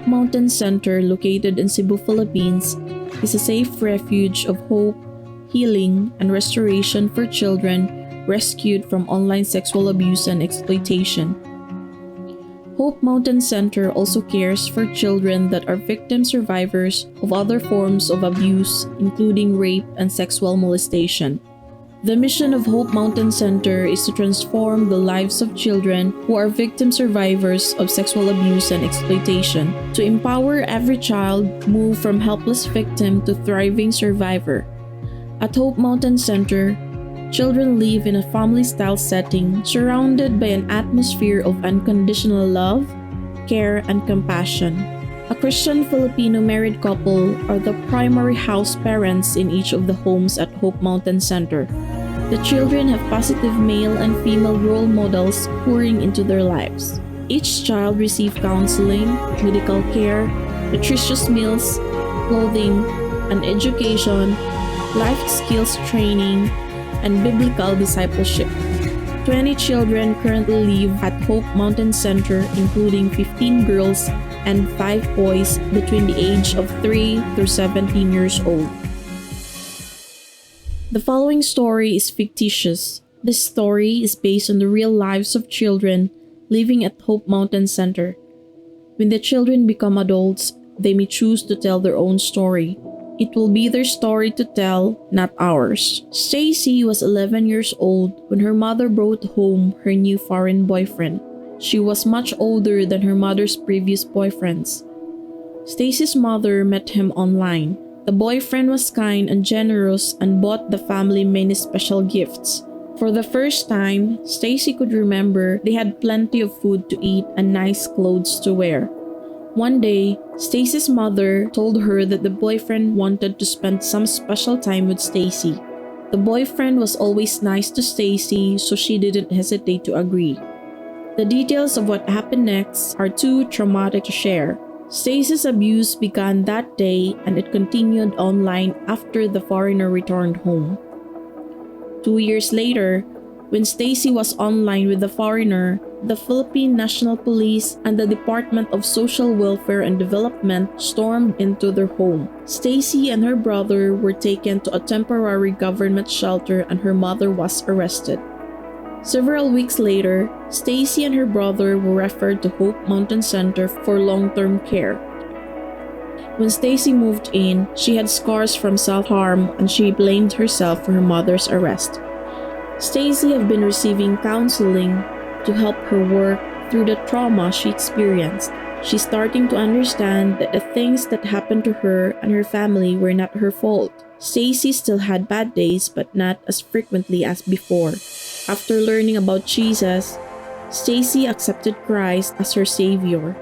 Hope Mountain Center, located in Cebu, Philippines, is a safe refuge of hope, healing, and restoration for children rescued from online sexual abuse and exploitation. Hope Mountain Center also cares for children that are victim survivors of other forms of abuse, including rape and sexual molestation. The mission of Hope Mountain Center is to transform the lives of children who are victim survivors of sexual abuse and exploitation, to empower every child move from helpless victim to thriving survivor. At Hope Mountain Center, children live in a family-style setting surrounded by an atmosphere of unconditional love, care, and compassion. A Christian Filipino married couple are the primary house parents in each of the homes at Hope Mountain Center. The children have positive male and female role models pouring into their lives. Each child receives counseling, medical care, nutritious meals, clothing, and education, life skills training, and biblical discipleship. 20 children currently live at Hope Mountain Center, including 15 girls and 5 boys between the age of 3 through 17 years old. The following story is fictitious. This story is based on the real lives of children living at Hope Mountain Center. When the children become adults, they may choose to tell their own story. It will be their story to tell, not ours. Stacy was 11 years old when her mother brought home her new foreign boyfriend. She was much older than her mother's previous boyfriends. Stacy's mother met him online. The boyfriend was kind and generous and bought the family many special gifts. For the first time, Stacy could remember they had plenty of food to eat and nice clothes to wear. One day, Stacy's mother told her that the boyfriend wanted to spend some special time with Stacy. The boyfriend was always nice to Stacy, so she didn't hesitate to agree. The details of what happened next are too traumatic to share. Stacy's abuse began that day and it continued online after the foreigner returned home. 2 years later, when Stacy was online with the foreigner, the Philippine National Police and the Department of Social Welfare and Development stormed into their home. Stacy and her brother were taken to a temporary government shelter and her mother was arrested. Several weeks later, Stacy and her brother were referred to Hope Mountain Center for long-term care. When Stacy moved in, she had scars from self-harm and she blamed herself for her mother's arrest. Stacy had been receiving counseling to help her work through the trauma she experienced. She's starting to understand that the things that happened to her and her family were not her fault. Stacy still had bad days, but not as frequently as before. After learning about Jesus, Stacy accepted Christ as her savior.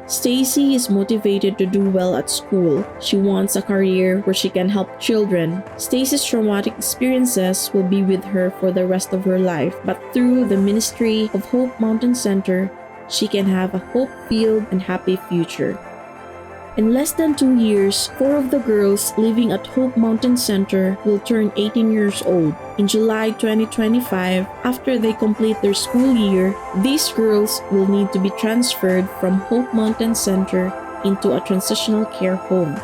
Stacy is motivated to do well at school. She wants a career where she can help children. Stacy's traumatic experiences will be with her for the rest of her life, but through the ministry of Hope Mountain Center, she can have a hope-filled and happy future. In less than 2 years, 4 of the girls living at Hope Mountain Center will turn 18 years old. In July 2025, after they complete their school year, these girls will need to be transferred from Hope Mountain Center into a transitional care home.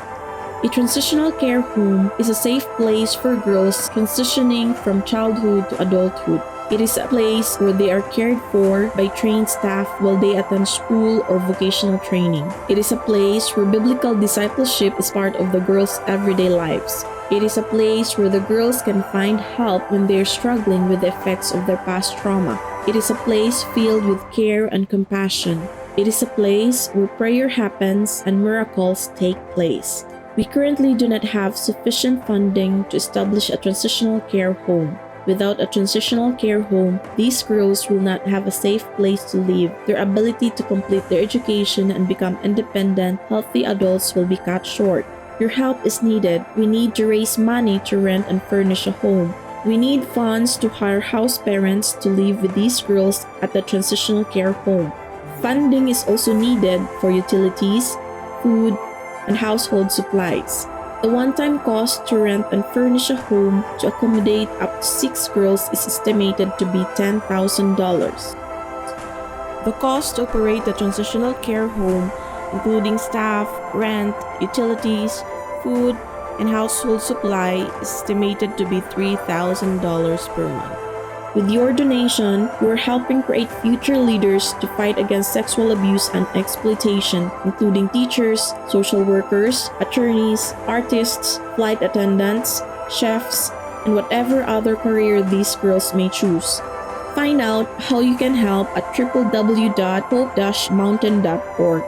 A transitional care home is a safe place for girls transitioning from childhood to adulthood. It is a place where they are cared for by trained staff while they attend school or vocational training. It is a place where biblical discipleship is part of the girls' everyday lives. It is a place where the girls can find help when they are struggling with the effects of their past trauma. It is a place filled with care and compassion. It is a place where prayer happens and miracles take place. We currently do not have sufficient funding to establish a transitional care home. Without a transitional care home, these girls will not have a safe place to live. Their ability to complete their education and become independent, healthy adults will be cut short. Your help is needed. We need to raise money to rent and furnish a home. We need funds to hire house parents to live with these girls at the transitional care home. Funding is also needed for utilities, food, and household supplies. The one-time cost to rent and furnish a home to accommodate up to 6 girls is estimated to be $10,000. The cost to operate the transitional care home including staff, rent, utilities, food, and household supply, is estimated to be $3,000 per month. With your donation, you are helping create future leaders to fight against sexual abuse and exploitation, including teachers, social workers, attorneys, artists, flight attendants, chefs, and whatever other career these girls may choose. Find out how you can help at www.hope-mountain.org.